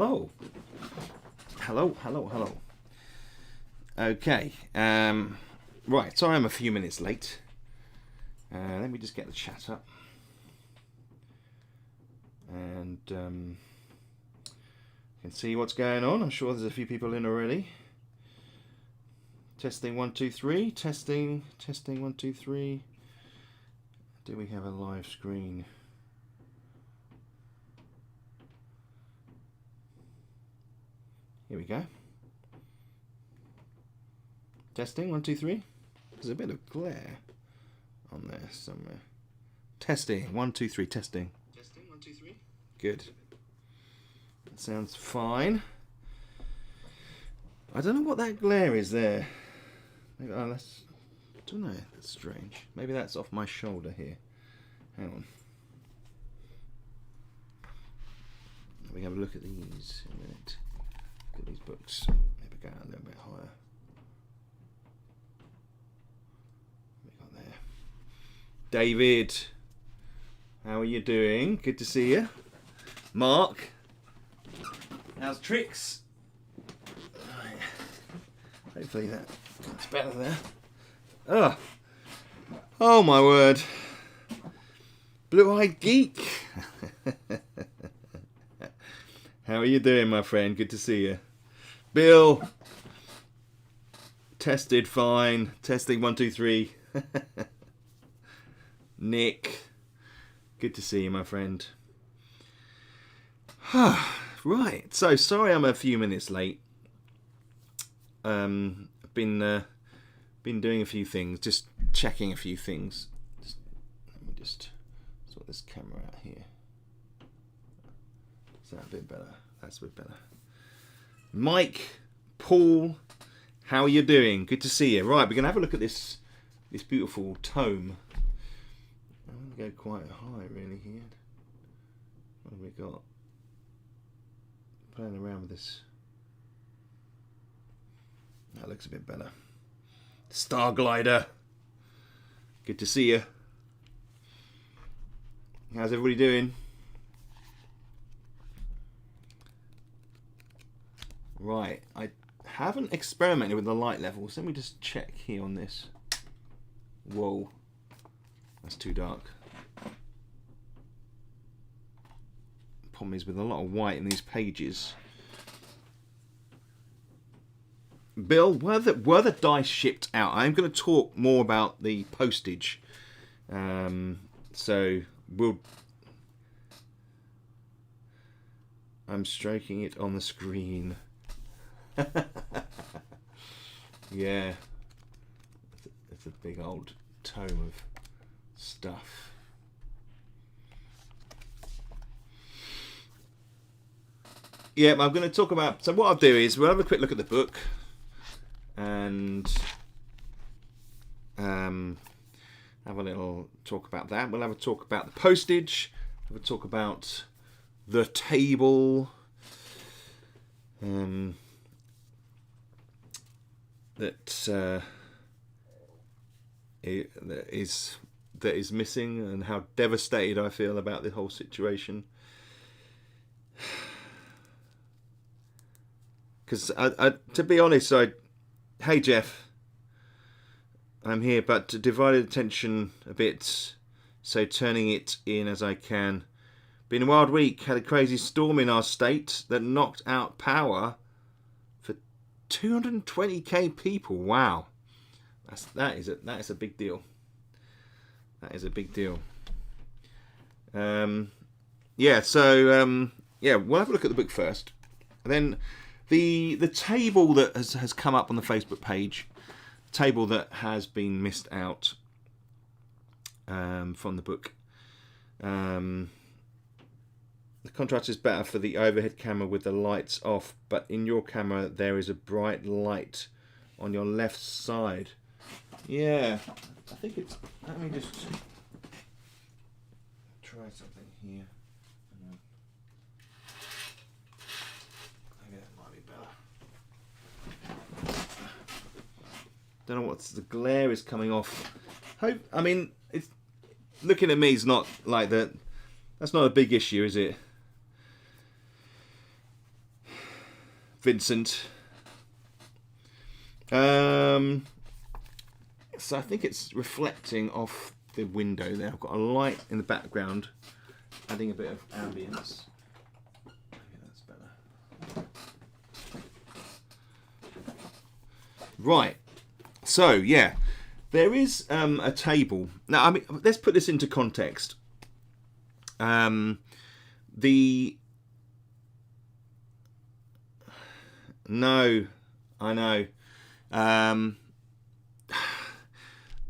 hello. Hello. Okay. Right, sorry I'm a few minutes late. Let me just get the chat up. And you can see what's going on. I'm sure there's a few people in already. Testing 1 2 3. Testing 1 2 3. Do we have a live screen? Here we go. Testing 1 2 3. There's a bit of glare on there somewhere. Testing 1 2 3. Testing. Testing 1 2 3. Good. That sounds fine. I don't know what that glare is there. Maybe, I don't know. That's strange. Maybe that's off my shoulder here. Hang on. Let me have a look at these in a minute. Look at these books. Maybe go a little bit higher. What we got there? David, how are you doing? Good to see you. Mark, how's tricks? Right. Hopefully that's better there. Oh my word. Blue-eyed geek. How are you doing, my friend? Good to see you. Bill, tested fine. Testing 1 2 3. Nick, good to see you, my friend. Right, so sorry I'm a few minutes late. I've been doing a few things, just checking a few things. Let me just sort this camera out here. Is that a bit better? That's a bit better. Mike, Paul, how are you doing? Good to see you. Right, we're going to have a look at this beautiful tome. I'm going to go quite high, really, here. What have we got? Playing around with this. That looks a bit better. Star Glider. Good to see you. How's everybody doing? Right, I haven't experimented with the light levels. Let me just check here on this. Whoa, that's too dark. Problem is with a lot of white in these pages. Bill, were the dice shipped out? I'm going to talk more about the postage. So I'm stroking it on the screen. Yeah, it's a big old tome of stuff. Yeah, I'm going to talk about. So what I'll do is we'll have a quick look at the book, and have a little talk about that. We'll have a talk about the postage. Have a talk about the table. That is missing, and how devastated I feel about the whole situation. Because to be honest, hey Jeff, I'm here, but divided attention a bit, so turning it in as I can. Been a wild week. Had a crazy storm in our state that knocked out power for 220k people. Wow, that is a big deal. That is a big deal. Yeah. So we'll have a look at the book first, and then the table that has come up on the Facebook page, table that has been missed out from the book. The contrast is better for the overhead camera with the lights off, but in your camera there is a bright light on your left side. Yeah, I think it's. Let me just try something here. Maybe that might be better. Don't know what's the glare is coming off. I mean, it's looking at me is not like that. That's not a big issue, is it? Vincent. So I think it's reflecting off the window there. I've got a light in the background, adding a bit of ambience. Maybe that's better. Right. So yeah, there is a table. Now, I mean, let's put this into context. No, I know.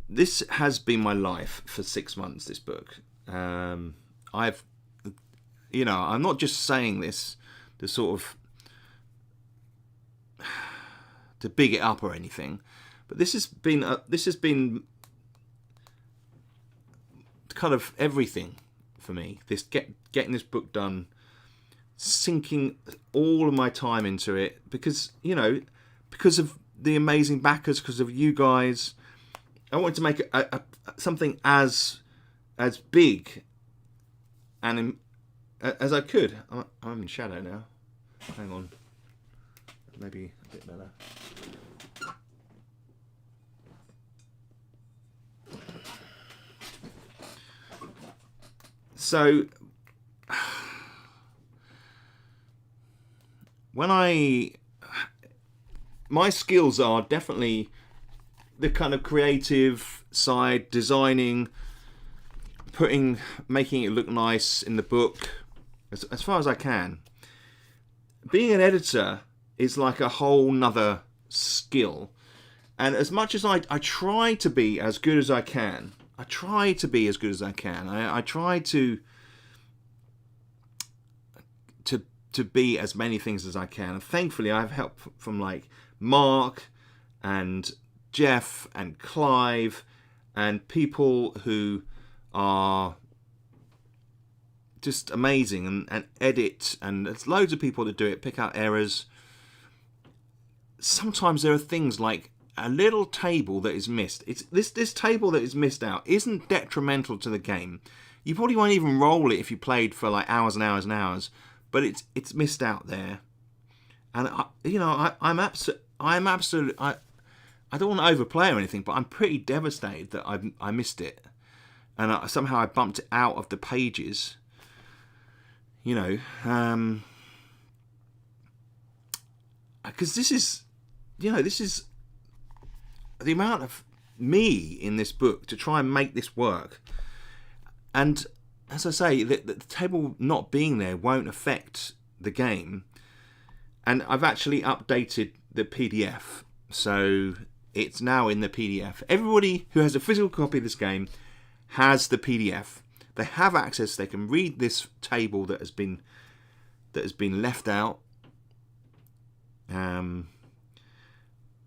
This has been my life for 6 months, this book. I'm not just saying this to sort of to big it up or anything, but this has been kind of everything for me. Getting this book done, sinking all of my time into it, because of the amazing backers, because of you guys. I wanted to make something as big and as I could. I'm in shadow now. Hang on, maybe a bit better. So my skills are definitely the kind of creative side, designing, making it look nice in the book, as far as I can. Being an editor is like a whole nother skill, and as much as I try to be as good as I can, I try to be as many things as I can. And thankfully, I have help from like Mark and Jeff and Clive and people who are just amazing and edit, and there's loads of people that do it, pick out errors. Sometimes there are things like a little table that is missed. It's this table that is missed out isn't detrimental to the game. You probably won't even roll it if you played for like hours and hours and hours, but it's missed out there. And I don't want to overplay or anything, but I'm pretty devastated that I missed it, and somehow I bumped it out of the pages. Because this is the amount of me in this book to try and make this work. And as I say, the table not being there won't affect the game. And I've actually updated the PDF, so it's now in the PDF. Everybody who has a physical copy of this game has the PDF. They have access. They can read this table that has been left out.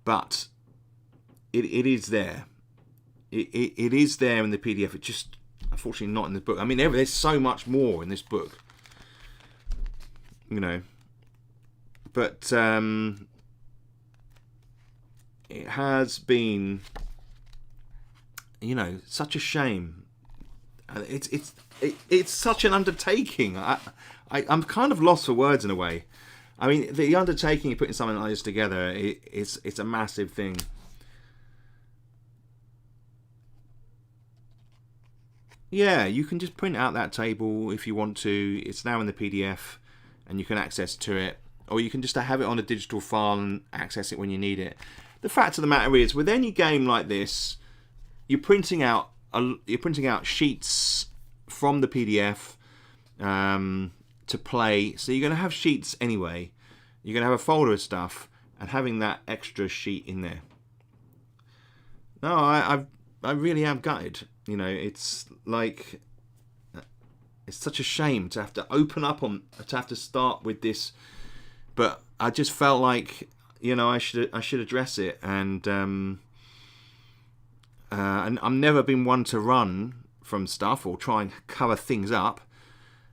But it is there. It is there in the PDF. It's just unfortunately not in the book. I mean, there's so much more in this book, But it has been, such a shame. It's such an undertaking. I'm kind of lost for words in a way. I mean, the undertaking of putting something like this together, it's a massive thing. Yeah, you can just print out that table if you want to. It's now in the PDF, and you can access to it, or you can just have it on a digital file and access it when you need it. The fact of the matter is, with any game like this, you're printing out sheets from the PDF to play. So you're going to have sheets anyway. You're going to have a folder of stuff, and having that extra sheet in there. No, I really am gutted. It's like, it's such a shame to have to to have to start with this, but I just felt like, I should address it, and I've never been one to run from stuff or try and cover things up.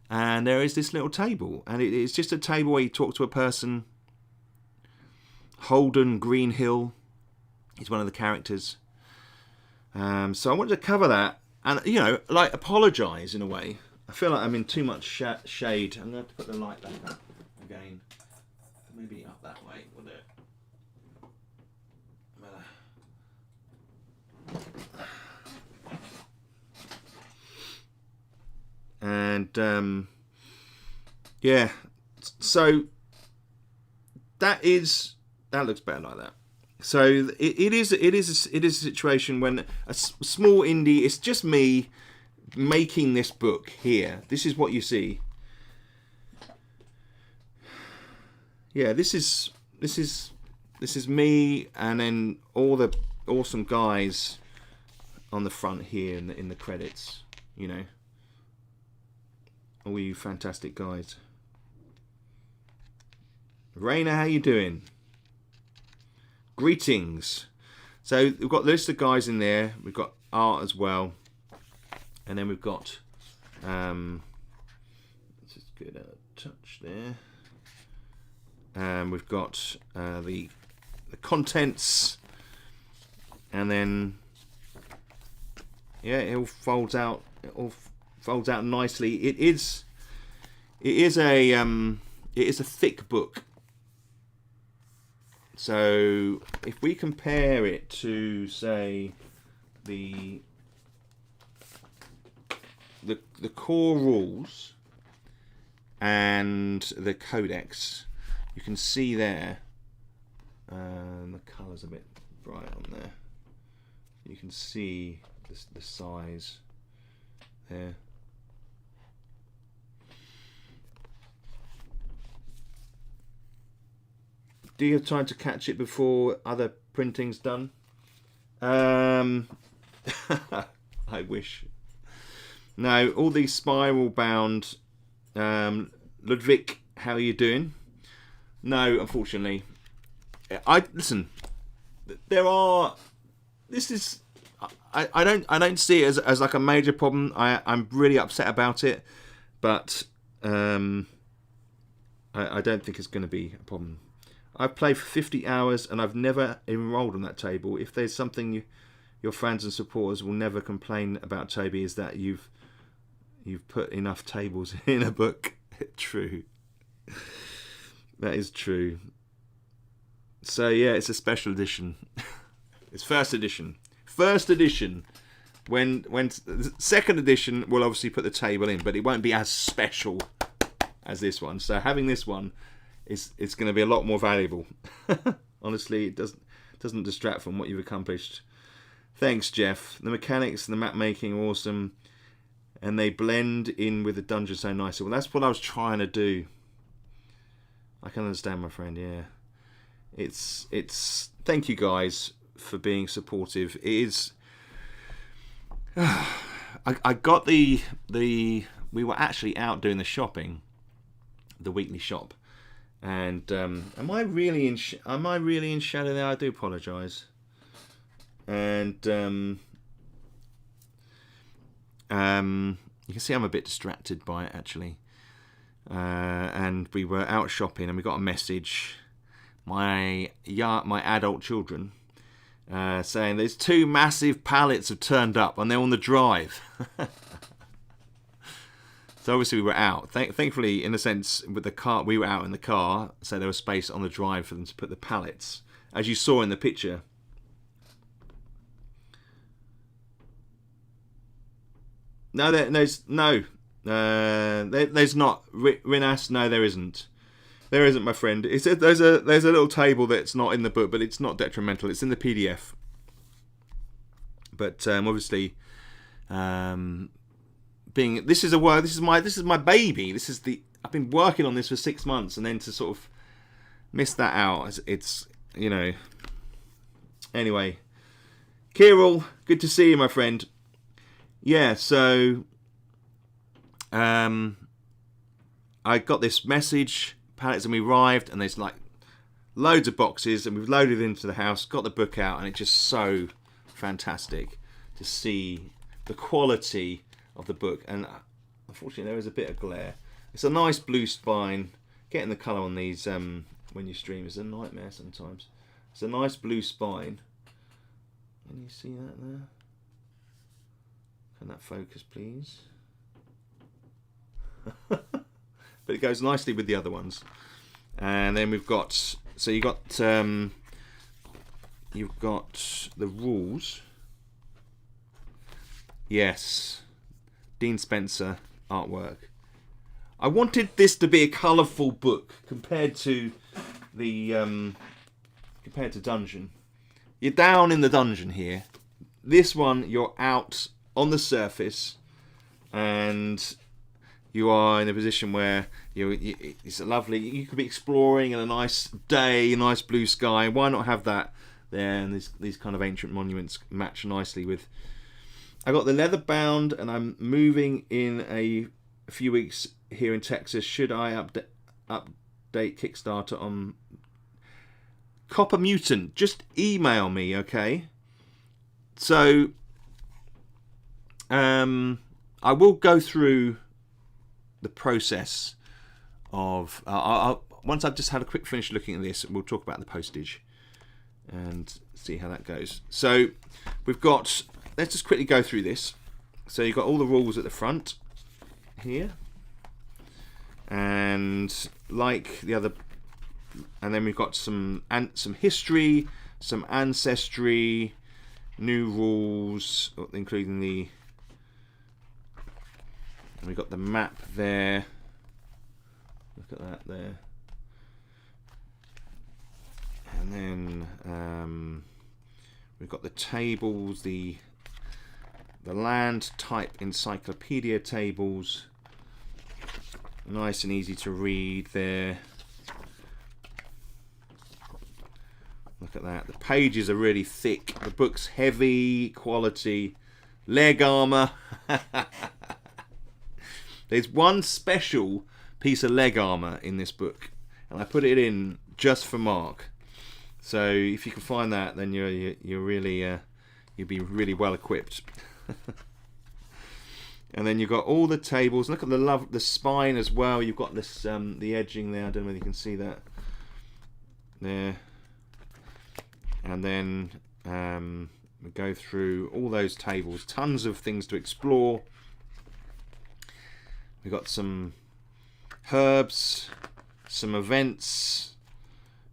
And there is this little table, and it's just a table where you talk to a person. Holden Greenhill is one of the characters. So I wanted to cover that and, apologise in a way. I feel like I'm in too much shade. I'm going to have to put the light back up again. maybe up that way, will it? And yeah, so that looks better like that. So it is a situation when a small indie, it's just me making this book here. This is what you see. Yeah, this is me, and then all the awesome guys on the front here in the credits, you know. All you fantastic guys. Raina, how you doing? Greetings. So we've got a list of guys in there. We've got art as well, and then we've got let's just get a touch there. We've got the contents, and then yeah, it all folds out. It all folds out nicely. It is a thick book. So if we compare it to, say, the core rules and the codex, you can see there, the colour's a bit bright on there. You can see the size there. Do you have time to catch it before other printing's done? I wish. No, all these spiral bound. Ludwig, how are you doing? No, unfortunately. Listen. There are. This is. I don't see it as like a major problem. I'm really upset about it, but I don't think it's going to be a problem. I've played for 50 hours and I've never enrolled on that table. If there's something your fans and supporters will never complain about, Toby, is that you've put enough tables in a book. True. That is true. So yeah, it's a special edition. It's first edition. First edition. When second edition, we'll obviously put the table in, but it won't be as special as this one. So having this one, it's going to be a lot more valuable. Honestly, it doesn't distract from what you've accomplished. Thanks, Jeff. The mechanics and the map making are awesome, and they blend in with the dungeon so nicely. Well, that's what I was trying to do. I can understand, my friend. Yeah, it's. Thank you guys for being supportive. It is. I got the. We were actually out doing the shopping, the weekly shop. And am I really in shadow there? I do apologise. And you can see I'm a bit distracted by it actually. And we were out shopping and we got a message. My adult children saying there's 2 massive pallets have turned up and they're on the drive. So obviously we were out. Thankfully, in a sense, with the car, we were out in the car, so there was space on the drive for them to put the pallets, as you saw in the picture. No, there's not. Rinas, no, there isn't. There isn't, my friend. There's a little table that's not in the book, but it's not detrimental. It's in the PDF. But obviously. This is my baby. I've been working on this for 6 months, and then to sort of miss that out, it's you know. Anyway, Kirill, good to see you, my friend. Yeah, so I got this message, pallets, and we arrived, and there's like loads of boxes, and we've loaded into the house, got the book out, and it's just so fantastic to see the quality of the book. And unfortunately there is a bit of glare. It's a nice blue spine. Getting the colour on these when you stream is a nightmare sometimes. It's a nice blue spine. Can you see that there? Can that focus, please? But it goes nicely with the other ones. And then we've got, so you've got the rules. Yes, Dean Spencer artwork. I wanted this to be a colourful book compared to the Dungeon. You're down in the dungeon here. This one, you're out on the surface, and you are in a position where it's lovely. You could be exploring in a nice day, a nice blue sky. Why not have that there? And these kind of ancient monuments match nicely with. I got the leather bound, and I'm moving in a few weeks here in Texas. Should I update Kickstarter on Copper Mutant? Just email me, okay? So, I will go through the process of once I've just had a quick finish looking at this, we'll talk about the postage and see how that goes. So we've got, let's just quickly go through this. So you've got all the rules at the front here, and like the other, and then we've got some history, some ancestry, new rules, including the, and we've got the map there. Look at that there. And then we've got the tables, the land type encyclopedia tables. Nice and easy to read there. Look at that. The pages are really thick. The book's heavy quality. Leg armour. There's one special piece of leg armour in this book, and I put it in just for Mark. So if you can find that, then you're really you'll be really well equipped. And then you've got all the tables. Look at the spine as well. You've got this the edging there. I don't know whether you can see that there. And then we go through all those tables. Tons of things to explore. We've got some herbs, some events,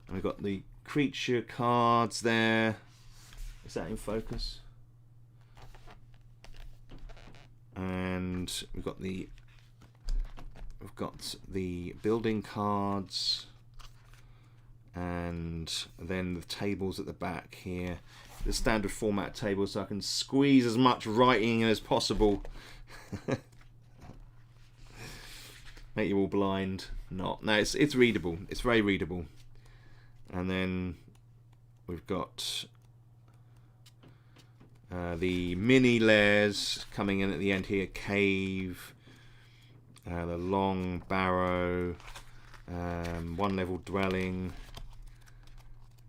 and we've got the creature cards there. Is that in focus? And we've got the building cards, and then the tables at the back here. The standard format table, so I can squeeze as much writing as possible. Make you all blind. Not. No, it's readable. It's very readable. And then we've got the mini layers coming in at the end here. Cave, the long barrow, one level dwelling,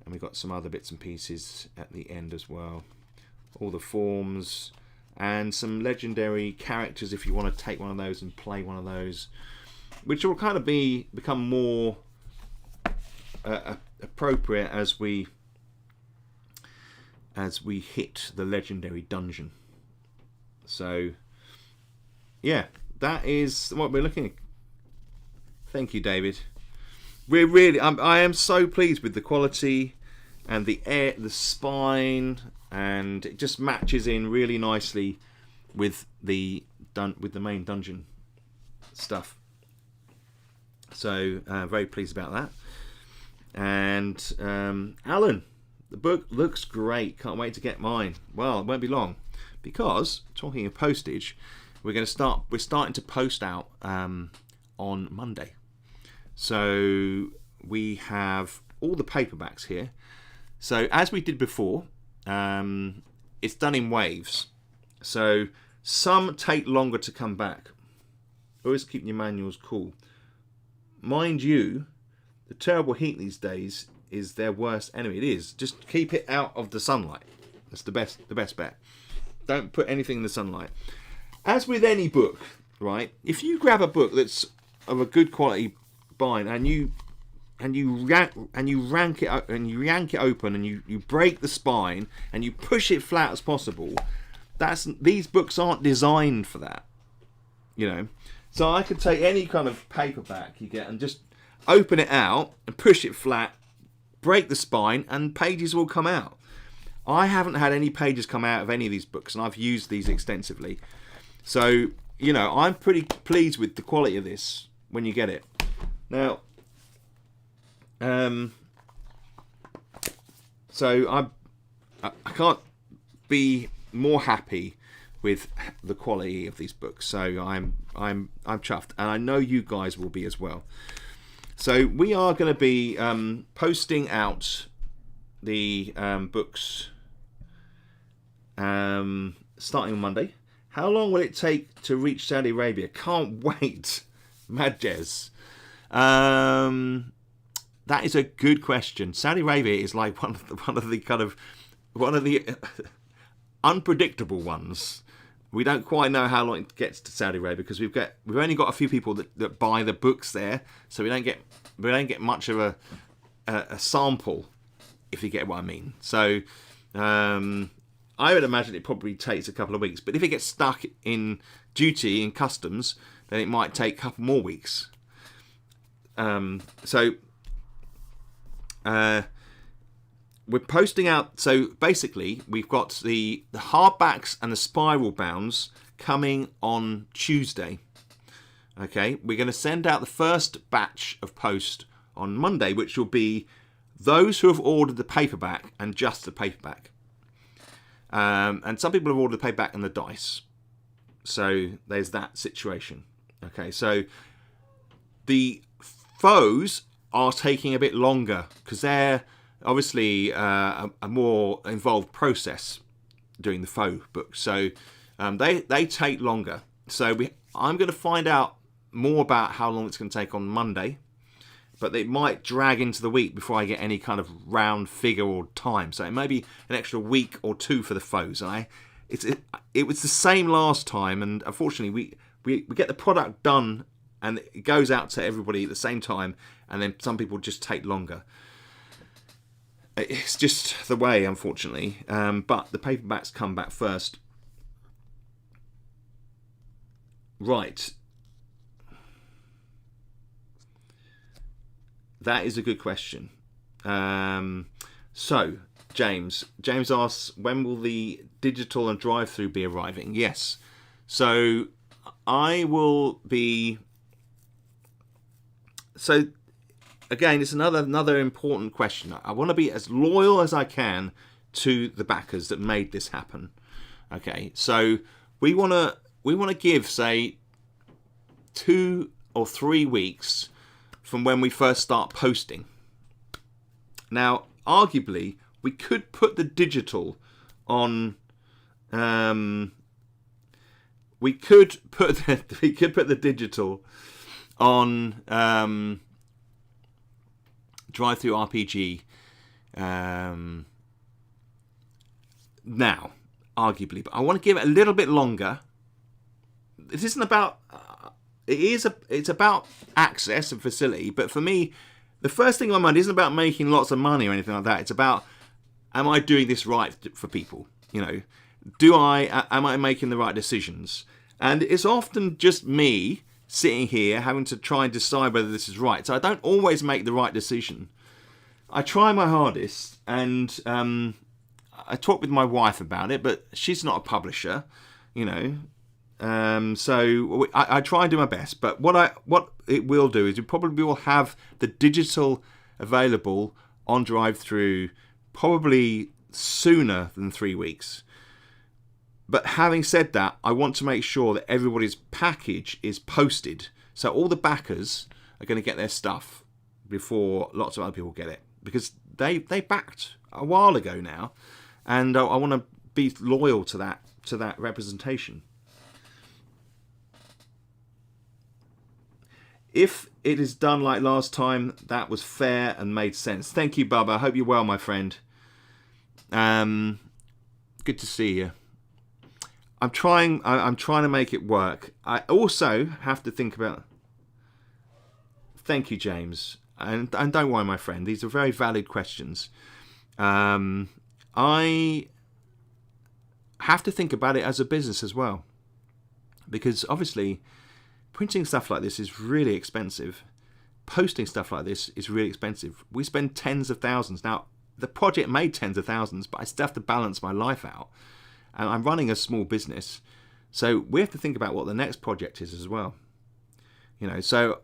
and we've got some other bits and pieces at the end as well. All the forms and some legendary characters if you want to take one of those and play one of those, which will kind of become more appropriate as we hit the legendary dungeon. So yeah, that is what we're looking at. Thank you, David. We're really, I am so pleased with the quality and the spine, and it just matches in really nicely with the main dungeon stuff. So very pleased about that. And Alan, the book looks great. Can't wait to get mine. Well, it won't be long, because talking of postage, we're starting to post out on Monday. So we have all the paperbacks here. So as we did before, it's done in waves. So some take longer to come back. Always keep your manuals cool. Mind you, the terrible heat these days is their worst enemy. It is. Just keep it out of the sunlight. That's the best bet. Don't put anything in the sunlight. As with any book, right? If you grab a book that's of a good quality bind and you yank it open and you break the spine and you push it flat as possible, these books aren't designed for that. You know. So I could take any kind of paperback you get and just open it out and push it flat, break the spine, and pages will come out. I haven't had any pages come out of any of these books, and I've used these extensively. So, you know, I'm pretty pleased with the quality of this when you get it. Now, so I can't be more happy with the quality of these books. So I'm chuffed, and I know you guys will be as well. So we are going to be posting out the books starting on Monday. How long will it take to reach Saudi Arabia? Can't wait, Mad Jez. That is a good question. Saudi Arabia is like one of the unpredictable ones. We don't quite know how long it gets to Saudi Arabia because we've only got a few people that buy the books there, so we don't get much of a sample, if you get what I mean. So I would imagine it probably takes a couple of weeks, but if it gets stuck in duty in customs, then it might take a couple more weeks. We're posting out, so basically we've got the hardbacks and the spiral bounds coming on Tuesday. Okay, we're going to send out the first batch of post on Monday, which will be those who have ordered the paperback and just the paperback. And some people have ordered the paperback and the dice. So there's that situation. Okay, so the foes are taking a bit longer because they're obviously a more involved process doing the faux books. So they take longer. So I'm going to find out more about how long it's going to take on Monday, but it might drag into the week before I get any kind of round figure or time. So it may be an extra week or two for the foes. And it was the same last time, and unfortunately we get the product done and it goes out to everybody at the same time, and then some people just take longer. It's just the way, unfortunately. But the paperbacks come back first. Right. That is a good question. So, James asks, when will the digital and drive-through be arriving? Yes. So, I will be... So, again, it's another important question. I want to be as loyal as I can to the backers that made this happen. Okay, so we want to give, say, 2 or 3 weeks from when we first start posting. Now, arguably, we could put the digital on. We could put the digital on Drive-Through RPG now, arguably, but I want to give it a little bit longer. This isn't about. It's about access and facility, but for me, the first thing in my mind isn't about making lots of money or anything like that. It's about, am I doing this right for people? You know, am I making the right decisions? And it's often just me sitting here having to try and decide whether this is right. So I don't always make the right decision. I try my hardest, and I talk with my wife about it, but she's not a publisher, you know. So I try and do my best, but what it will do is we probably will have the digital available on Drive-Through probably sooner than 3 weeks. But having said that, I want to make sure that everybody's package is posted, so all the backers are going to get their stuff before lots of other people get it, because they backed a while ago now, and I want to be loyal to that representation. If it is done like last time, that was fair and made sense. Thank you, Bubba. I hope you're well, my friend. Good to see you. I'm trying to make it work. I also have to think about... Thank you, James. And don't worry, my friend. These are very valid questions. I have to think about it as a business as well. Because obviously, printing stuff like this is really expensive. posting stuff like this is really expensive. We spend tens of thousands. Now, the project made tens of thousands, but I still have to balance my life out. And I'm running a small business. So we have to think about what the next project is as well. So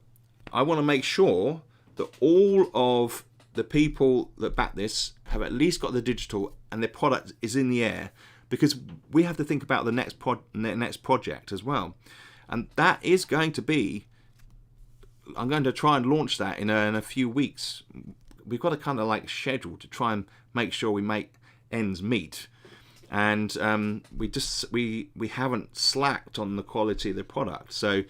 I want to make sure that all of the people that back this have at least got the digital and their product is in the air, because we have to think about the next project as well. And that is going to be, I'm going to try and launch that in a few weeks. We've got a kind of like schedule to try and make sure we make ends meet. And we haven't slacked on the quality of the product. So,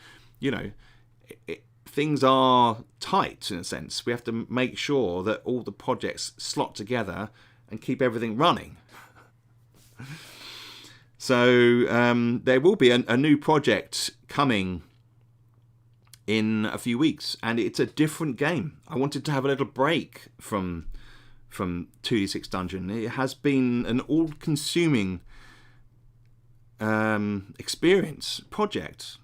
things are tight in a sense. We have to make sure that all the projects slot together and keep everything running. So there will be a new project coming in a few weeks, and it's a different game. I wanted to have a little break from 2D6 Dungeon. It has been an all-consuming experience, project,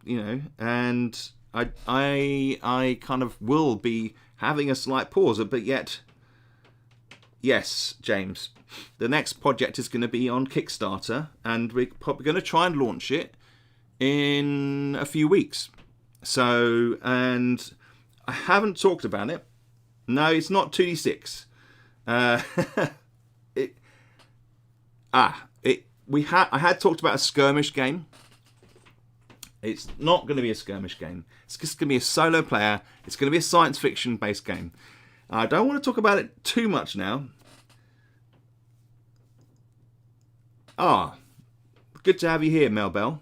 and I kind of will be having a slight pause, but yet, yes, James, the next project is going to be on Kickstarter, and we're probably going to try and launch it in a few weeks. So, and I haven't talked about it. No, it's not 2D6. I had talked about a skirmish game. It's not going to be a skirmish game. It's just going to be a solo player. It's going to be a science fiction based game. I don't want to talk about it too much now. Good to have you here, Mel Bell.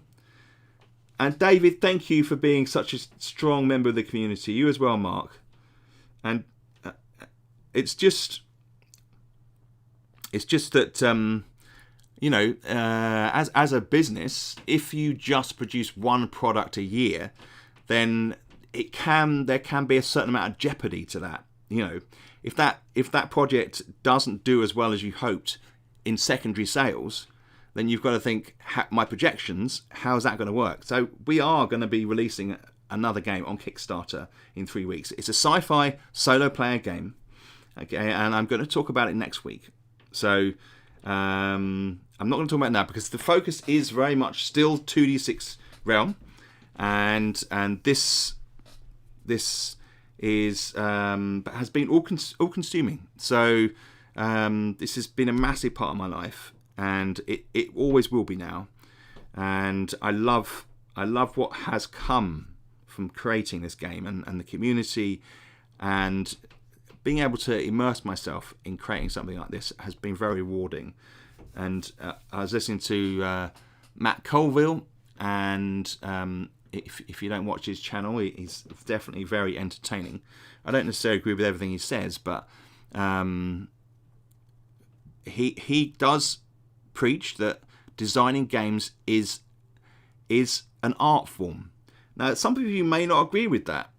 And David, thank you for being such a strong member of the community. You as well, Mark. And it's just that as a business, if you just produce one product a year, then there can be a certain amount of jeopardy to that. If that project doesn't do as well as you hoped in secondary sales, then you've got to think, my projections, how's that going to work? So we are going to be releasing another game on Kickstarter in 3 weeks. It's a sci-fi solo player game, okay, and I'm going to talk about it next week. So I'm not going to talk about it now because the focus is very much still 2D6 Realm, and this is has been all consuming. So this has been a massive part of my life, and it always will be now. And I love what has come from creating this game and the community, and being able to immerse myself in creating something like this has been very rewarding. And I was listening to Matt Colville, and if you don't watch his channel, he's definitely very entertaining. I don't necessarily agree with everything he says, but he does preach that designing games is an art form. Now, some of you may not agree with that.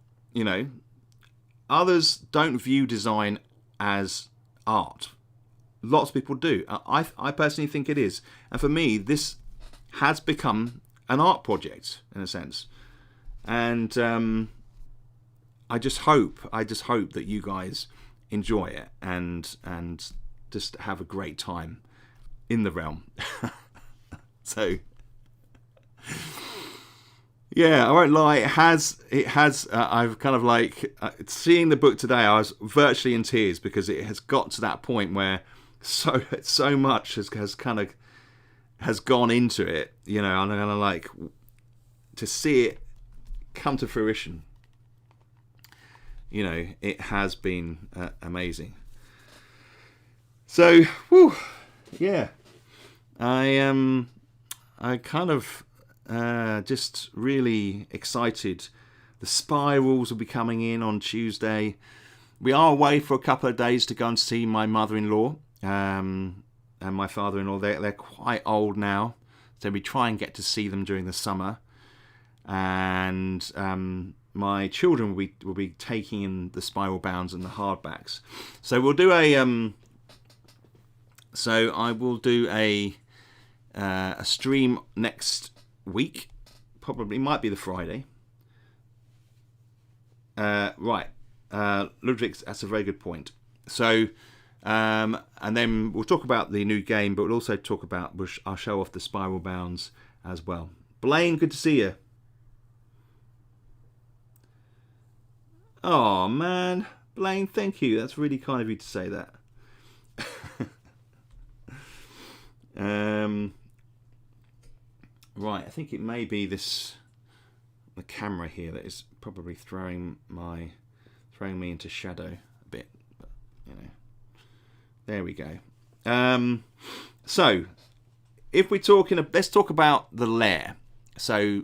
Others don't view design as art. Lots of people do. I personally think it is. And for me, this has become an art project in a sense. And I just hope that you guys enjoy it and just have a great time in the realm. So yeah, I won't lie. It has. I've kind of like seeing the book today. I was virtually in tears because it has got to that point where so much has gone into it. I'm gonna like to see it come to fruition. It has been amazing. So, yeah, I kind of just really excited. The Spirals will be coming in on Tuesday. We are away for a couple of days to go and see my mother-in-law and my father-in-law. They're quite old now, so we try and get to see them during the summer. And my children will be taking in the Spiral Bounds and the hardbacks. So we'll do a I will do a stream next week. Probably might be the Friday. Right. Ludwig, that's a very good point. So, and then we'll talk about the new game, but we'll also talk about, I'll show off the Spiral Bounds as well. Blaine, good to see you. Oh, man. Blaine, thank you. That's really kind of you to say that. Right, I think it may be the camera here that is probably throwing me into shadow a bit. But, there we go. So, if we're talking, let's talk about the lair. So,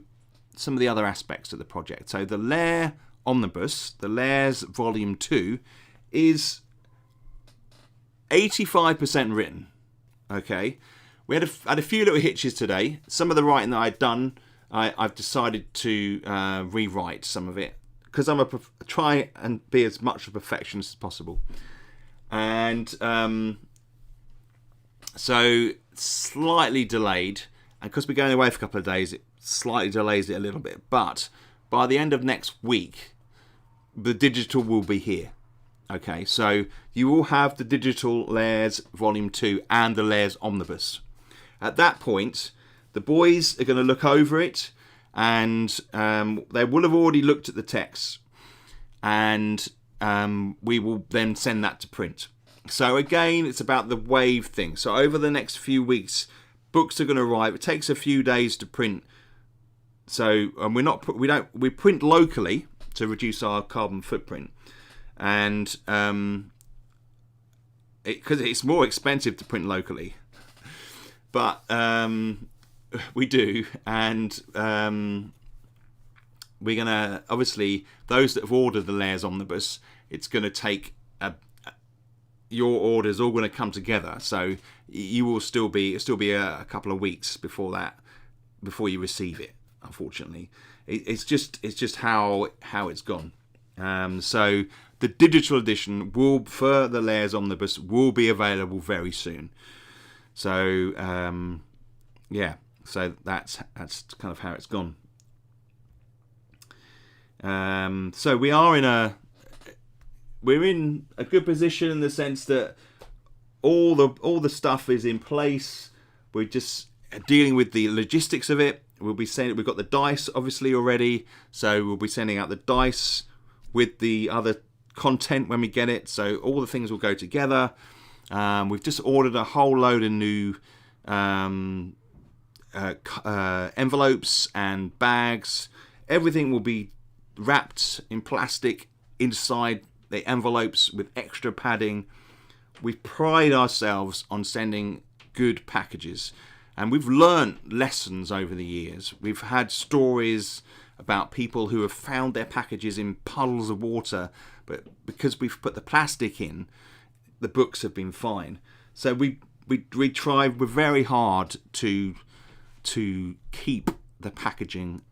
some of the other aspects of the project. So, the lair Omnibus, the Lairs Volume 2, is 85% written. Okay, we had a few little hitches today. Some of the writing that I'd done, I've decided to rewrite some of it because I'm try and be as much of a perfectionist as possible. And so slightly delayed, and because we're going away for a couple of days, it slightly delays it a little bit. But by the end of next week, the digital will be here. Okay, so you will have the digital Lairs Volume 2 and the Lairs Omnibus. At that point, the boys are going to look over it, and they will have already looked at the text, and we will then send that to print. So again, it's about the wave thing. So over the next few weeks, books are going to arrive. It takes a few days to print. So we print locally to reduce our carbon footprint, and because it's more expensive to print locally, but we do, and we're gonna, obviously, those that have ordered the Lairs Omnibus, it's going to take your orders all going to come together, so you will still be a couple of weeks before you receive it. Unfortunately, it's just how it's gone. So the digital edition for the Lairs Omnibus will be available very soon. So so that's kind of how it's gone. So we're in a good position in the sense that all the stuff is in place. We're just dealing with the logistics of it. We've got the dice obviously already, so we'll be sending out the dice with the other content when we get it. So all the things will go together. We've just ordered a whole load of new envelopes and bags. Everything will be wrapped in plastic inside the envelopes with extra padding. We pride ourselves on sending good packages. And we've learned lessons over the years. We've had stories about people who have found their packages in puddles of water, but because we've put the plastic in, the books have been fine. So we're very hard to keep the packaging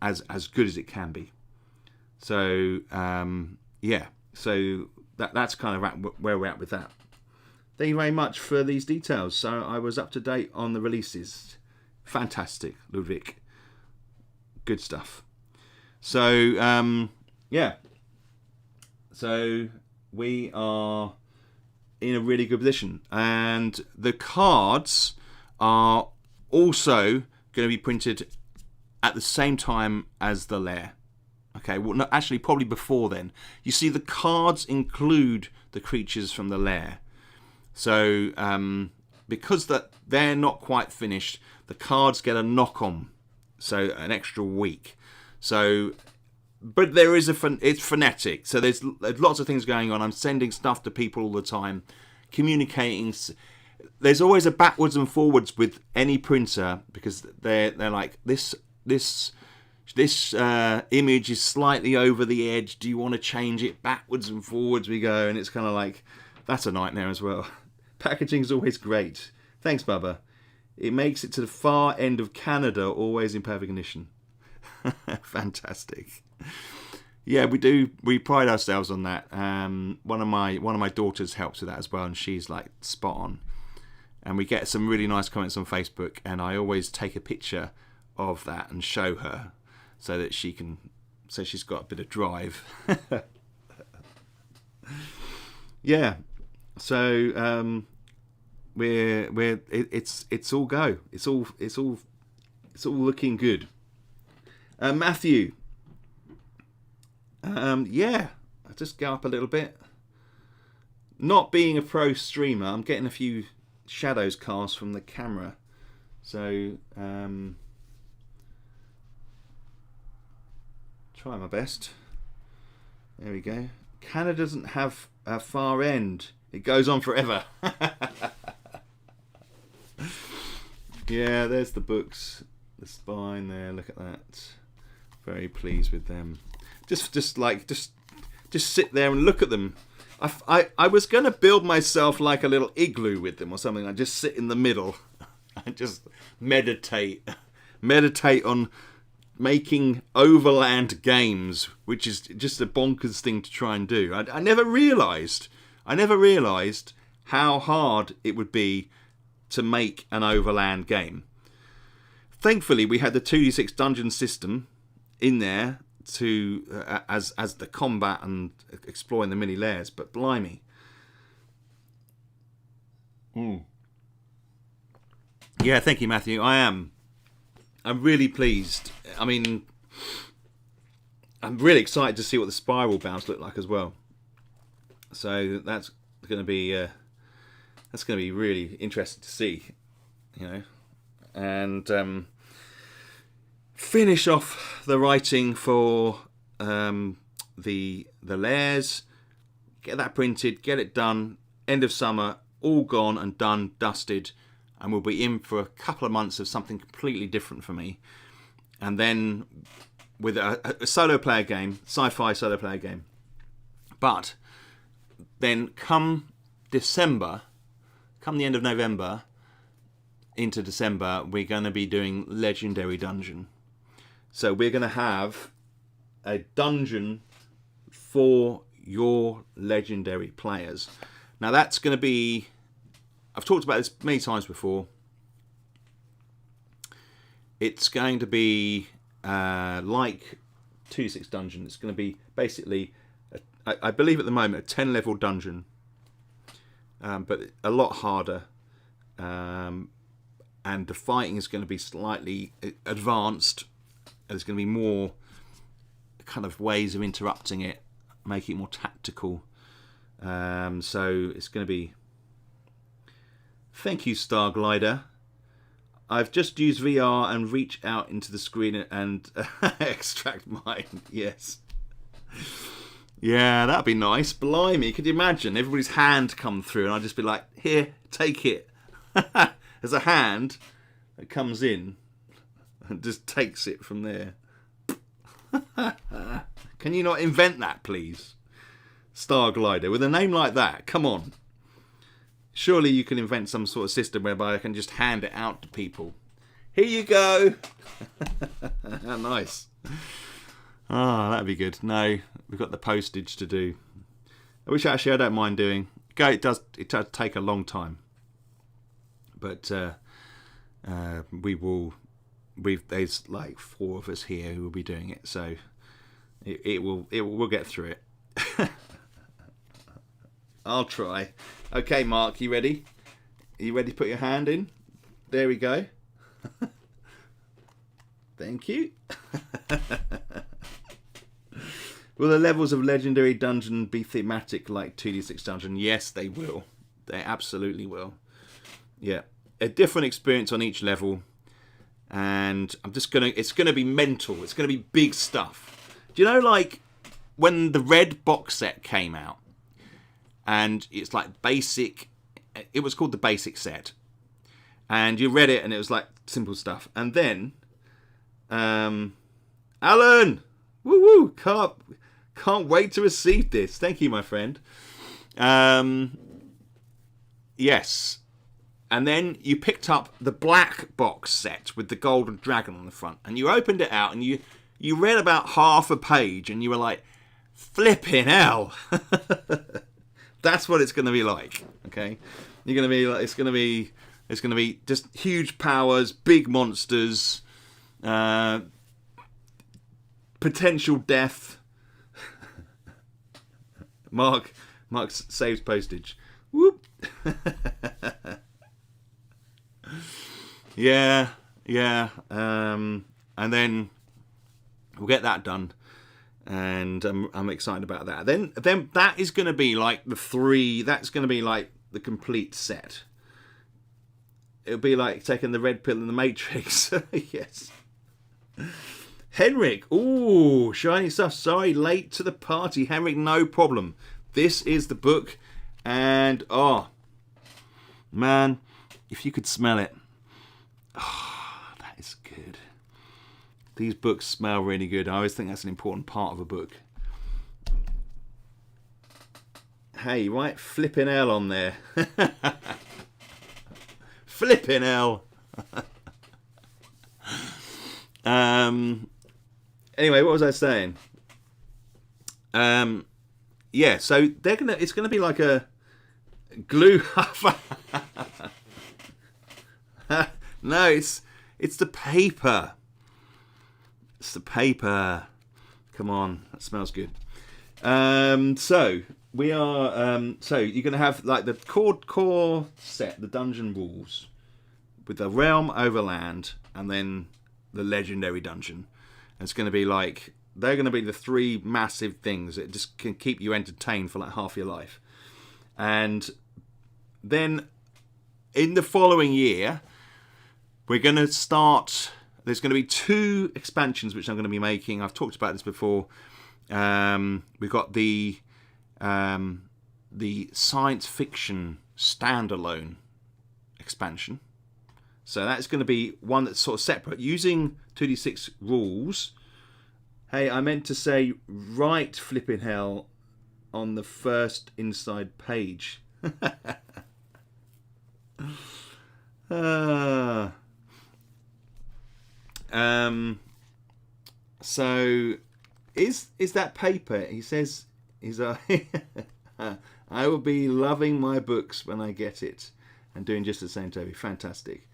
as good as it can be. So so that's kind of where we're at with that. Thank you very much for these details. So I was up to date on the releases. Fantastic, Ludwig. Good stuff. So, So we are in a really good position. And the cards are also going to be printed at the same time as the lair. Okay, well, no, actually, probably before then. You see, the cards include the creatures from the lair. So, because they're not quite finished, the cards get a knock-on, so an extra week. So, but there is it's frenetic. So there's lots of things going on. I'm sending stuff to people all the time, communicating. There's always a backwards and forwards with any printer because they're like this image is slightly over the edge. Do you want to change it? Backwards and forwards we go, and it's kind of like that's a nightmare as well. Packaging's always great. Thanks, Bubba. It makes it to the far end of Canada, always in perfect condition. Fantastic. Yeah, we do. We pride ourselves on that. One of my daughters helps with that as well, and she's like spot on. And we get some really nice comments on Facebook, and I always take a picture of that and show her so that she can so she's got a bit of drive. Yeah. So it's all go. It's all looking good. Matthew. Yeah, I'll just go up a little bit. Not being a pro streamer, I'm getting a few shadows cast from the camera. So try my best. There we go. Canada doesn't have a far end. It goes on forever. Yeah, there's the books. The spine there. Look at that. Very pleased with them. Just sit there and look at them. I was going to build myself like a little igloo with them or something. I just sit in the middle and just meditate on making overland games, which is just a bonkers thing to try and do. I never realised how hard it would be to make an overland game. Thankfully, we had the 2d6 dungeon system in there to as the combat and exploring the mini layers, but blimey. Yeah, thank you, Matthew. I'm really pleased. I mean, I'm really excited to see what the spiral bounds look like as well. So that's going to be really interesting to see, you know, and finish off the writing for the layers. Get that printed, get it done. End of summer, all gone and done, dusted. And we'll be in for a couple of months of something completely different for me. And then with a solo player game, sci-fi solo player game. But then come December, come the end of November into December, we're going to be doing Legendary Dungeon. So we're going to have a dungeon for your Legendary players. Now that's going to be... I've talked about this many times before. It's going to be like 2d6 Dungeon. It's going to be basically, I believe at the moment, a 10-level dungeon. But a lot harder. And the fighting is going to be slightly advanced. There's going to be more kind of ways of interrupting it, making it more tactical. So it's going to be... Thank you, Star Glider. I've just used VR and reach out into the screen and extract mine. Yes. Yeah, that'd be nice. Blimey, could you imagine everybody's hand come through and I'd just be like, here, take it. There's a hand that comes in and just takes it from there. Can you not invent that, please? Star Glider, with a name like that, come on. Surely you can invent some sort of system whereby I can just hand it out to people. Here you go. Nice. Ah, that'd be good. No, we've got the postage to do. Which actually I don't mind doing. It does take a long time. But there's like 4 of us here who will be doing it, so we'll get through it. I'll try. Okay, Mark, you ready? Are you ready to put your hand in? There we go. Thank you. Will the levels of Legendary Dungeon be thematic like 2d6 Dungeon? Yes, they will. They absolutely will. Yeah. A different experience on each level. And it's going to be mental. It's going to be big stuff. Do you know, like, when the red box set came out, and it's like basic, it was called the basic set. And you read it and it was like simple stuff. And then, Alan! Woo woo! Can't wait to receive this. Thank you, my friend. Yes. And then you picked up the black box set with the golden dragon on the front. And you opened it out and you read about half a page and you were like, flipping hell. That's what it's going to be like, okay? You're going to be like, it's going to be just huge powers, big monsters, potential death. Mark saves Postage. Whoop. yeah. And then we'll get that done, and I'm excited about that. Then that is going to be like the 3. That's going to be like the complete set. It'll be like taking the red pill in the Matrix. Yes. Henrik, ooh, shiny stuff. Sorry, late to the party. Henrik, no problem. This is the book, and oh man, if you could smell it, oh, that is good. These books smell really good. I always think that's an important part of a book. Hey, right, flipping L on there. Flipping L. Anyway, what was I saying? Yeah, so it's gonna be like a glue. No, it's the paper. It's the paper. Come on, that smells good. So we are. So you're gonna have like the core set, the dungeon rules, with the Realm Overland, and then the Legendary Dungeon. And it's going to be like, they're going to be the 3 massive things that just can keep you entertained for like half your life. And then in the following year, we're going to start. There's going to be 2 expansions which I'm going to be making. I've talked about this before. We've got the science fiction standalone expansion. So that's going to be one that's sort of separate, using 2d6 rules. Hey, I meant to say right flipping hell on the first inside page. So is that paper? He says, I will be loving my books when I get it, and doing just the same, Toby. Fantastic.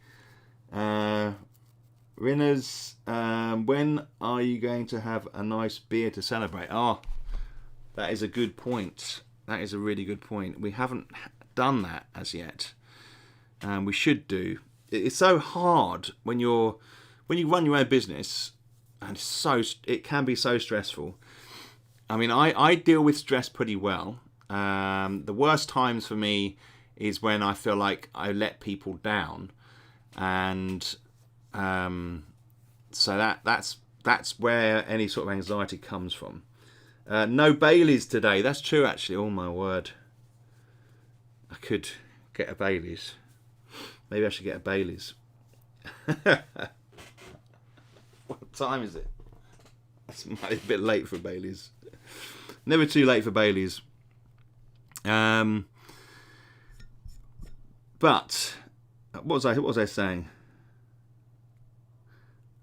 Rinners, when are you going to have a nice beer to celebrate? That is a good point. That is a really good point. We haven't done that as yet. We should do. It's so hard when you run your own business, and it can be so stressful. I mean, I deal with stress pretty well. The worst times for me is when I feel like I let people down. And so that's where any sort of anxiety comes from. No Baileys today. That's true, actually. Oh my word! I could get a Baileys. Maybe I should get a Baileys. What time is it? It's might be a bit late for Baileys. Never too late for Baileys. But what was I saying?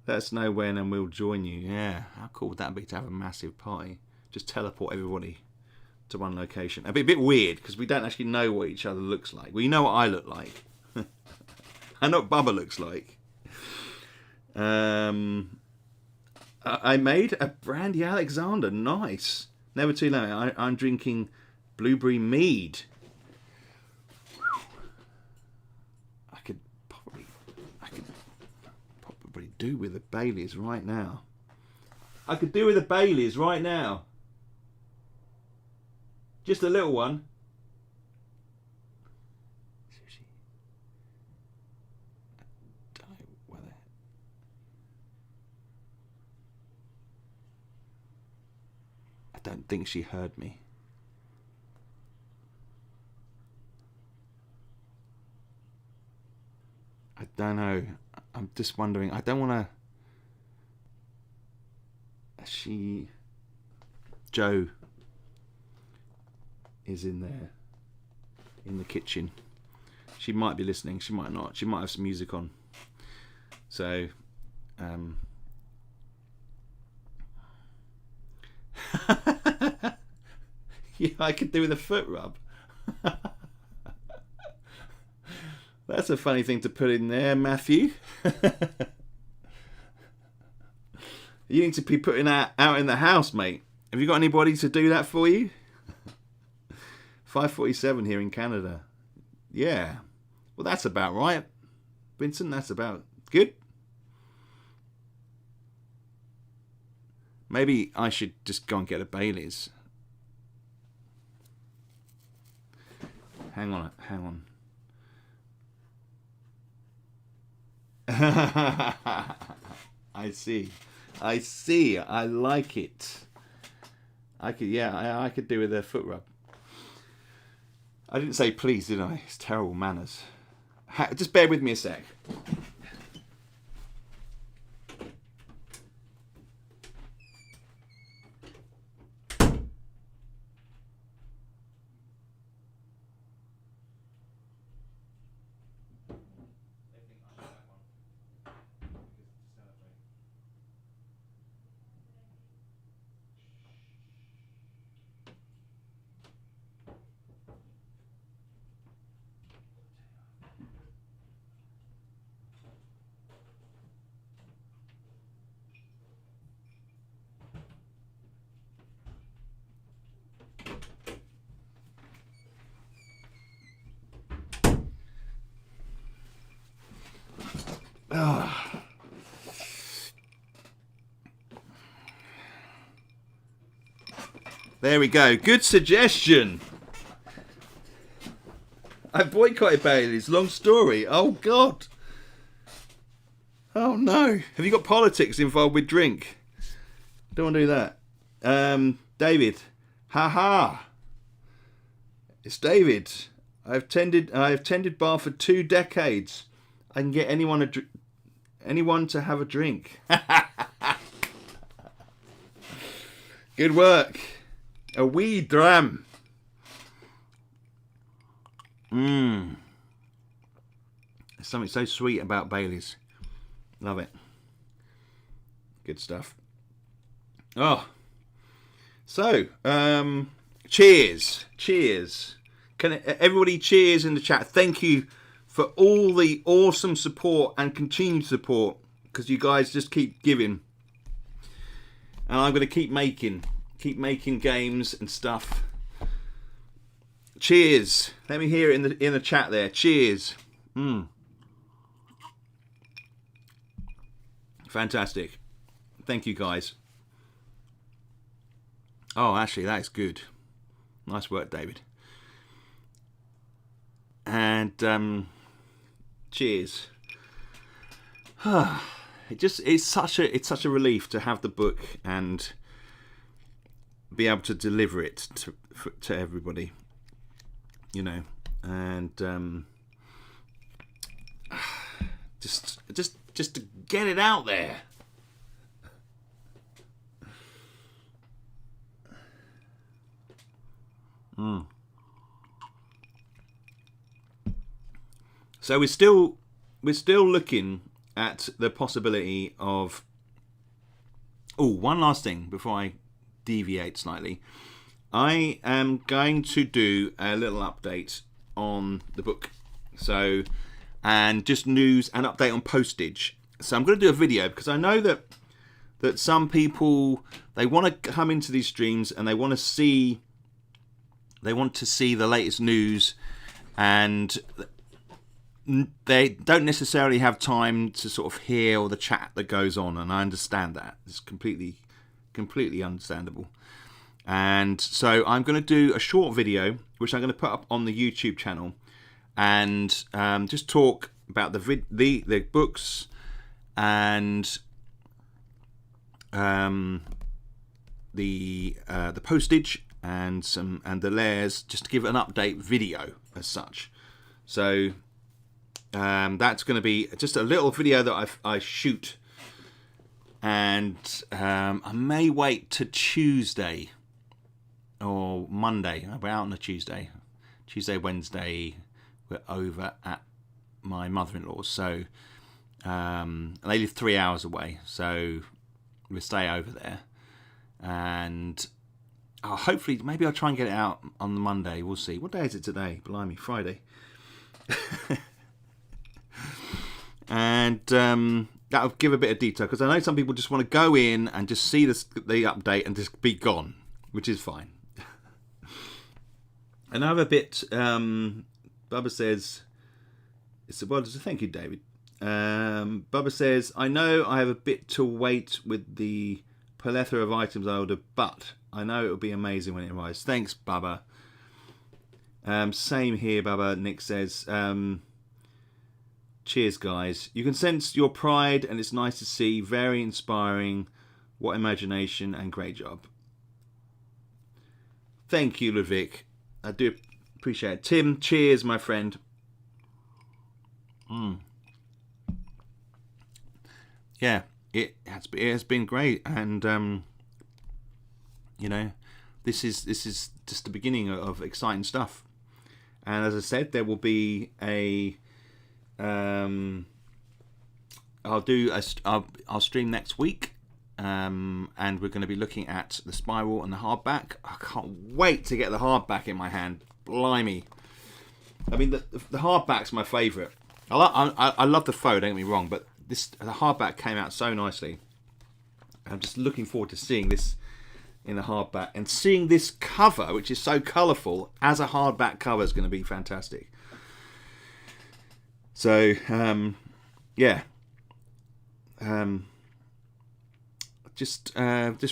Let us know when and we'll join you. Yeah, how cool would that be to have a massive party? Just teleport everybody to one location. It'd be a bit weird because we don't actually know what each other looks like. Well, you know what I look like. I know what Bubba looks like. I made a brandy Alexander. Nice. Never too late. I'm drinking blueberry mead. I could probably do with a Baileys right now. I could do with a Baileys right now. Just a little one. I don't think she heard me. I don't know. I'm just wondering. I don't want to. Joe is in there, in the kitchen. She might be listening. She might not. She might have some music on. So, yeah, I could do with a foot rub. That's a funny thing to put in there, Matthew. You need to be putting that out in the house, mate. Have you got anybody to do that for you? 5:47 here in Canada. Yeah. Well, that's about right. Vincent, that's about good. Maybe I should just go and get a Bailey's. Hang on. I see. I like it. I could do with a foot rub. I didn't say please, did I? It's terrible manners. Just bear with me a sec. There we go. Good suggestion. I boycotted Bailey's. Long story. Oh, God. Oh, no. Have you got politics involved with drink? Don't want to do that. David. Ha. It's David. I've tended bar for 2 decades. I can get anyone to have a drink. Good work. A wee dram. There's something so sweet about Bailey's. Love it. Good stuff. Oh. So, cheers. Can everybody cheers in the chat? Thank you for all the awesome support and continued support, because you guys just keep giving. And I'm going to keep making games and stuff. Cheers. Let me hear it in the chat there. Cheers. Fantastic. Thank you, guys. Oh, actually, that is good. Nice work, David. And cheers. It's such a relief to have the book and be able to deliver it to everybody, you know, and just to get it out there. So we're still looking at the possibility of. Oh, one last thing before I deviate slightly. I am going to do a little update on the book, so, and just news and update on Postage. So I'm going to do a video because I know that some people, they want to come into these streams and they want to see the latest news, and they don't necessarily have time to sort of hear all the chat that goes on, and I understand that. It's completely understandable. And so I'm going to do a short video which I'm going to put up on the YouTube channel, and just talk about the books and the postage and the layers, just to give an update video as such. So that's going to be just a little video that I shoot. And I may wait to Tuesday or Monday. We're out on a Tuesday, Wednesday. We're over at my mother-in-law's. So they live 3 hours away. So we'll stay over there. And hopefully, maybe I'll try and get it out on the Monday. We'll see. What day is it today? Blimey, Friday. And that'll give a bit of detail, because I know some people just want to go in and just see the update and just be gone, which is fine. Another bit, Bubba says, thank you, David. Bubba says, I know I have a bit to wait with the plethora of items I ordered, but I know it'll be amazing when it arrives. Thanks, Bubba. Same here, Bubba. Nick says, cheers, guys. You can sense your pride, and it's nice to see. Very inspiring. What imagination, and great job. Thank you, Ludwig. I do appreciate it. Tim, cheers, my friend. Yeah, it has been great, and you know, this is just the beginning of exciting stuff. And as I said, there will be a I'll stream next week, and we're going to be looking at the spiral and the hardback. I can't wait to get the hardback in my hand. Blimey! I mean, the hardback's my favourite. I love the faux, don't get me wrong, but the hardback came out so nicely. I'm just looking forward to seeing this in the hardback, and seeing this cover, which is so colourful, as a hardback cover is going to be fantastic. So, yeah, just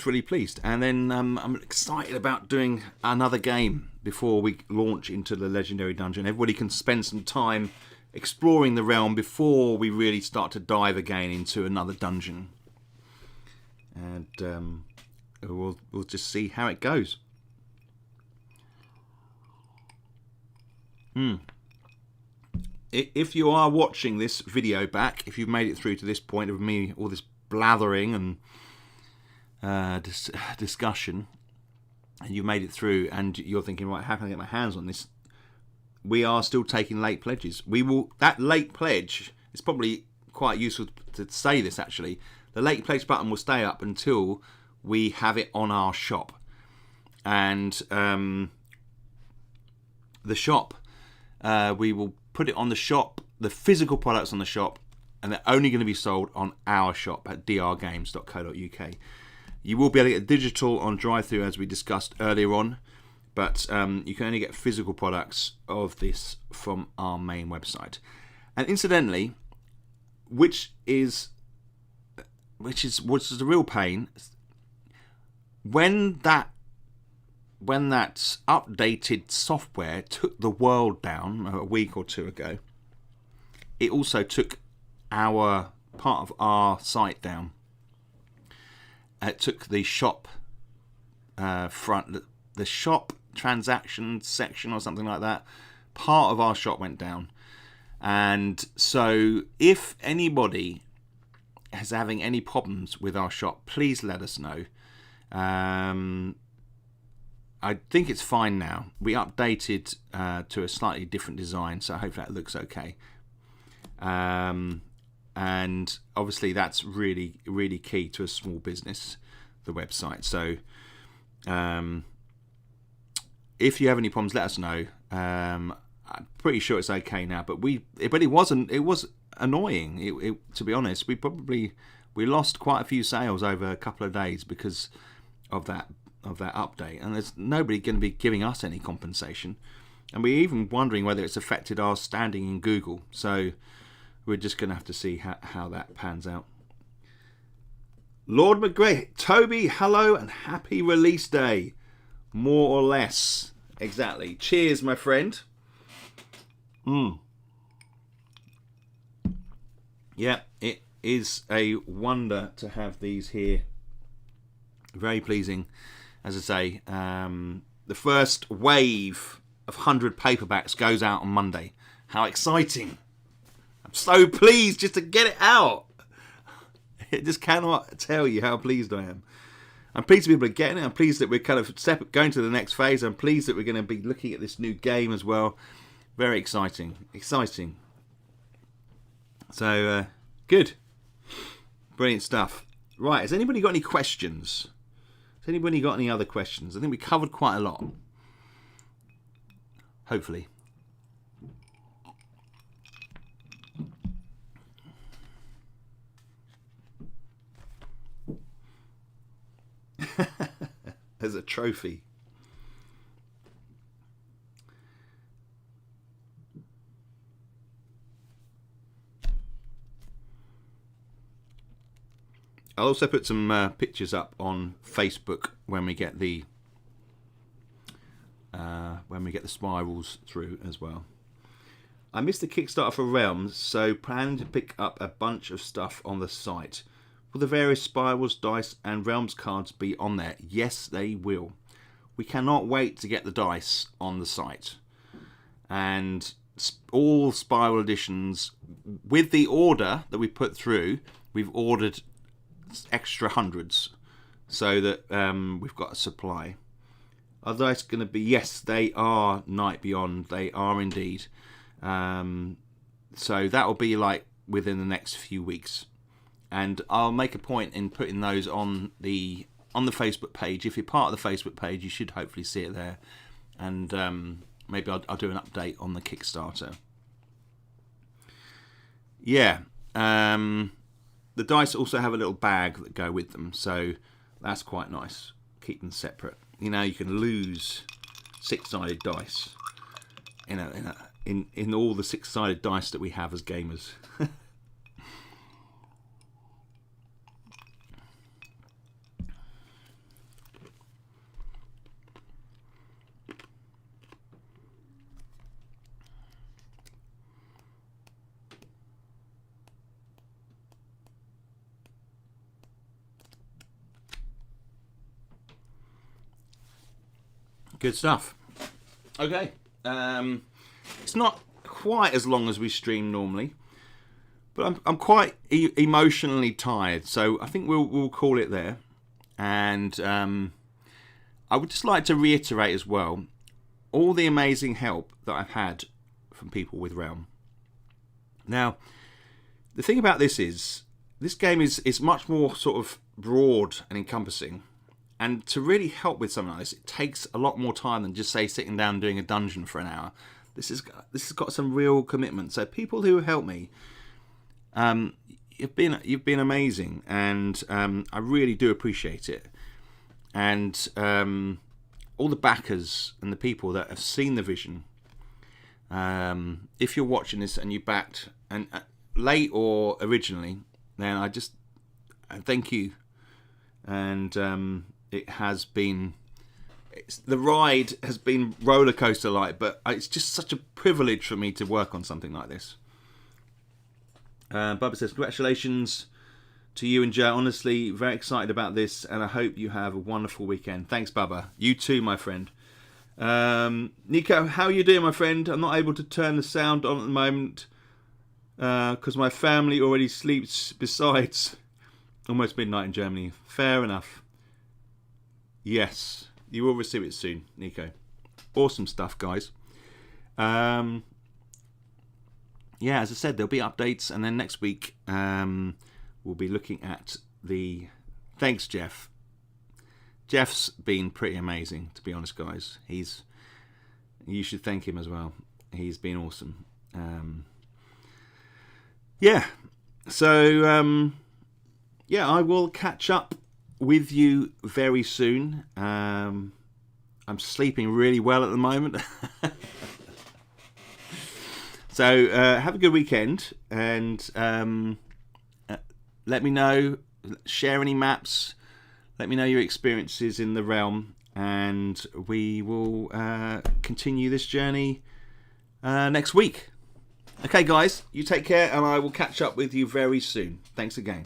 really pleased, and then I'm excited about doing another game before we launch into the Legendary Dungeon. Everybody can spend some time exploring the realm before we really start to dive again into another dungeon, and we'll just see how it goes. If you are watching this video back, if you've made it through to this point of me, all this blathering and discussion, and you made it through, and you're thinking, right, how can I get my hands on this? We are still taking late pledges. That late pledge, it's probably quite useful to say this actually. The late pledge button will stay up until we have it on our shop, and the shop, we will put it on the shop, the physical products on the shop, and they're only going to be sold on our shop at drgames.co.uk. You will be able to get digital on drive-thru, as we discussed earlier on, but you can only get physical products of this from our main website. And incidentally, which is the real pain, when that updated software took the world down a week or two ago, it also took our part of our site down. It took the shop the shop transaction section or something like that. Part of our shop went down, and so if anybody is having any problems with our shop, please let us know. I think it's fine now. We updated to a slightly different design, so I hope that looks okay. And obviously that's really, really key to a small business, the website. So if you have any problems, let us know. I'm pretty sure it's okay now, but it was annoying. To be honest, we lost quite a few sales over a couple of days because of that update, and there's nobody going to be giving us any compensation, and we're even wondering whether it's affected our standing in Google. So we're just going to have to see how that pans out. Lord McGray, Toby, hello and happy release day. More or less. Exactly. Cheers, my friend. Yeah, it is a wonder to have these here. Very pleasing. As I say, the first wave of 100 paperbacks goes out on Monday. How exciting. I'm so pleased just to get it out. I just cannot tell you how pleased I am. I'm pleased to be able to get it. I'm pleased that we're kind of going to the next phase. I'm pleased that we're going to be looking at this new game as well. Very exciting. Exciting. So, good. Brilliant stuff. Right, has anybody got any questions? Has anybody got any other questions? I think we covered quite a lot. Hopefully. as a trophy. I'll also put some pictures up on Facebook when we get the spirals through as well. I missed the Kickstarter for Realms, so planning to pick up a bunch of stuff on the site. Will the various spirals, dice, and Realms cards be on there? Yes, they will. We cannot wait to get the dice on the site, and all spiral editions. With the order that we put through, we've ordered extra hundreds so that we've got a supply. Are the dice going to be? Yes, they are Night Beyond. They are indeed. So that will be like within the next few weeks, and I'll make a point in putting those on the Facebook page. If you're part of the Facebook page, you should hopefully see it there, and maybe I'll do an update on the Kickstarter. Yeah. The dice also have a little bag that go with them, so that's quite nice. Keep them separate. You know, you can lose 6-sided dice in all the 6-sided dice that we have as gamers. Good stuff. Okay. It's not quite as long as we stream normally, but I'm quite emotionally tired, so I think we'll call it there. And I would just like to reiterate as well all the amazing help that I've had from people with Realm. Now, the thing about this is, this game is much more sort of broad and encompassing. And to really help with something like this, it takes a lot more time than just, say, sitting down and doing a dungeon for an hour. This has got some real commitment. So people who help me, you've been amazing, and I really do appreciate it. And all the backers and the people that have seen the vision. If you're watching this and you backed, and late or originally, then I just thank you. And it has been, the ride has been roller coaster like, but it's just such a privilege for me to work on something like this. Bubba says, congratulations to you and Joe. Honestly, very excited about this, and I hope you have a wonderful weekend. Thanks, Bubba. You too, my friend. Nico, how are you doing, my friend? I'm not able to turn the sound on at the moment because my family already sleeps. Besides, almost midnight in Germany. Fair enough. Yes, you will receive it soon, Nico. Awesome stuff, guys. Yeah, as I said, there'll be updates, and then next week we'll be looking at the... Thanks, Jeff. Jeff's been pretty amazing, to be honest, guys. You should thank him as well. He's been awesome. Yeah, so yeah, I will catch up with you very soon. I'm sleeping really well at the moment. So have a good weekend, and let me know, share any maps, let me know your experiences in the realm, and we will continue this journey next week. Okay guys, you take care, and I will catch up with you very soon. Thanks again.